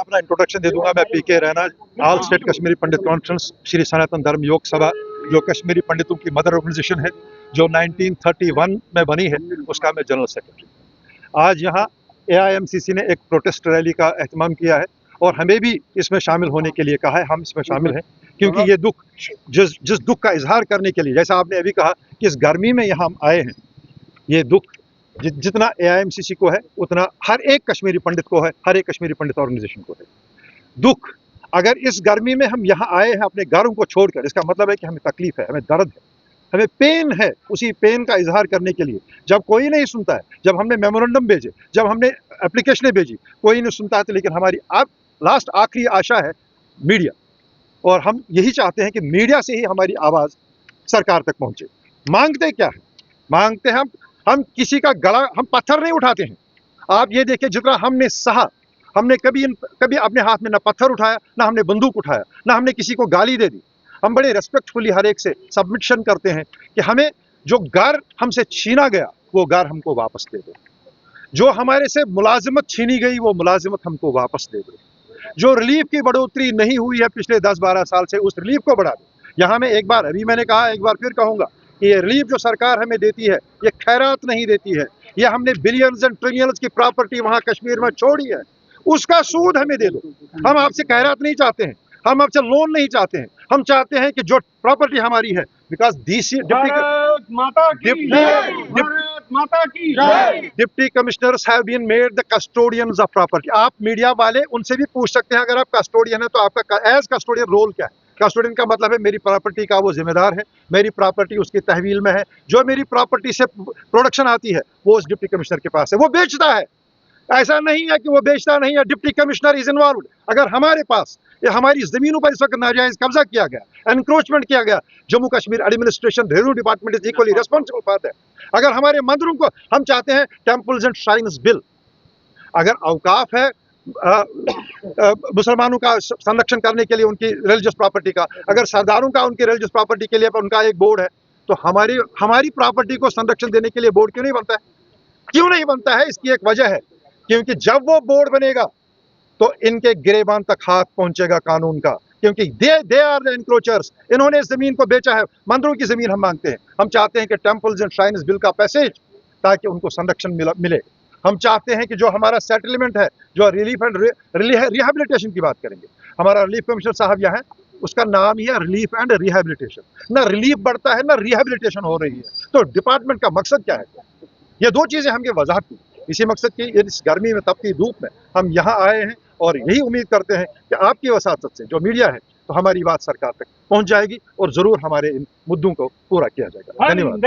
अपना इंट्रोडक्शन दे दूंगा। मैं पीके रैना, ऑल स्टेट कश्मीरी पंडित कॉन्फ्रेंस श्री सनातन धर्म योग सभा, जो कश्मीरी पंडितों की मदर ऑर्गेनाइजेशन है, जो 1931 में बनी है, उसका मैं जनरल सेक्रेटरी। आज यहाँ AIMCC ने एक प्रोटेस्ट रैली का एहतमाम किया है और हमें भी इसमें शामिल होने के लिए कहा है। हम इसमें शामिल हैं क्योंकि ये दुख, जिस दुख का इजहार करने के लिए, जैसा आपने अभी कहा कि इस गर्मी में यहाँ हम आए हैं, ये दुख जितना AIMCC को है उतना हर एक कश्मीरी पंडित को है, हर एक कश्मीरी पंडित ऑर्गेनाइजेशन को है। दुख, अगर इस गर्मी में हम यहाँ आए हैं अपने घरों को छोड़कर, इसका मतलब है कि हमें तकलीफ है, हमें दर्द है, हमें पेन है। उसी पेन का इजहार करने के लिए जब कोई नहीं सुनता है, जब हमने मेमोरेंडम भेजे, जब हमने एप्लीकेशनें भेजी, कोई नहीं सुनता है, तो लेकिन हमारी अब लास्ट आखिरी आशा है मीडिया, और हम यही चाहते हैं कि मीडिया से ही हमारी आवाज़ सरकार तक पहुँचे। मांगते क्या है? मांगते हैं हम किसी का गला, हम पत्थर नहीं उठाते हैं। आप ये देखिए, जितना हमने सहा, हमने कभी अपने हाथ में ना पत्थर उठाया, ना हमने बंदूक उठाया, ना हमने किसी को गाली दे दी। हम बड़े रेस्पेक्टफुली हर एक से सबमिशन करते हैं कि हमें जो घर हमसे छीना गया, वो घर हमको वापस दे दो। जो हमारे से मुलाजिमत छीनी गई, वो मुलाजिमत हमको वापस दे दो। जो रिलीफ की बढ़ोतरी नहीं हुई है पिछले 10-12 साल से, उस रिलीफ को बढ़ा दो। यहाँ मैं एक बार, अभी मैंने कहा, एक बार फिर कहूँगा कि ये रिलीफ जो सरकार हमें देती है, ये खैरात नहीं देती है। ये हमने बिलियंस एंड ट्रिलियंस की प्रॉपर्टी वहाँ कश्मीर में छोड़ी है, उसका सूद हमें दे दो। हम आपसे खैरात नहीं चाहते हैं, हम आपसे लोन नहीं चाहते हैं। हम चाहते हैं कि जो प्रॉपर्टी हमारी है, because deputy commissioners have been made the custodians of property. आप मीडिया वाले उनसे भी पूछ सकते हैं, अगर आप कस्टोडियन है तो आपका एज कस्टोडियन रोल क्या है? कस्टोडियन का मतलब है मेरी प्रॉपर्टी का वो जिम्मेदार है, मेरी प्रॉपर्टी उसकी तहवील में है, जो मेरी प्रॉपर्टी से प्रोडक्शन आती है वो उस डिप्टी कमिश्नर के पास है, वो बेचता है। ऐसा नहीं है कि वो बेचता नहीं है, डिप्टी कमिश्नर इज इन्वॉल्व। अगर हमारे पास हमारी जमीनों पर इस वक्त नाजायज कब्जा किया गया, एनक्रोचमेंट किया गया, Jammu Kashmir administration, revenue department is equally responsible for that. अगर हमारे मंदिरों को, हम चाहते हैं टेम्पल्स एंड श्राइन्स बिल, अगर औकाफ है मुसलमानों का संरक्षण करने के लिए उनकी रिलीजियस प्रॉपर्टी का, अगर सरदारों का उनकी रिलीजियस प्रॉपर्टी के लिए उनका एक बोर्ड है, तो हमारी प्रॉपर्टी को संरक्षण देने के लिए बोर्ड क्यों नहीं बनता है? क्यों नहीं बनता है? इसकी एक वजह है, क्योंकि जब वो बोर्ड बनेगा तो इनके गिरेबान तक हाथ पहुंचेगा कानून का, क्योंकि दे आर द एनक्रोचर्स। इन्होंने इस जमीन को बेचा है, मंदिरों की जमीन हम मांगते हैं। हम चाहते हैं कि टेम्पल्स एंड श्राइन्स बिल का पैसेज, ताकि उनको संरक्षण मिले। हम चाहते हैं कि जो हमारा सेटलमेंट है, जो रिलीफ एंड रिहेबिलिटेशन की बात करेंगे, हमारा रिलीफ कमिश्नर साहब यहाँ है, उसका नाम ही है रिलीफ एंड रिहेबिलिटेशन। ना रिलीफ बढ़ता है, ना रिहेबिलिटेशन हो रही है। तो डिपार्टमेंट का मकसद क्या है? ये दो चीजें हमने वजाहत की। इसी मकसद की इस गर्मी में, तपती धूप में हम यहाँ आए हैं, और यही उम्मीद करते हैं कि आपकी वसातत से, जो मीडिया है, तो हमारी बात सरकार तक पहुंच जाएगी और जरूर हमारे इन मुद्दों को पूरा किया जाएगा। धन्यवाद।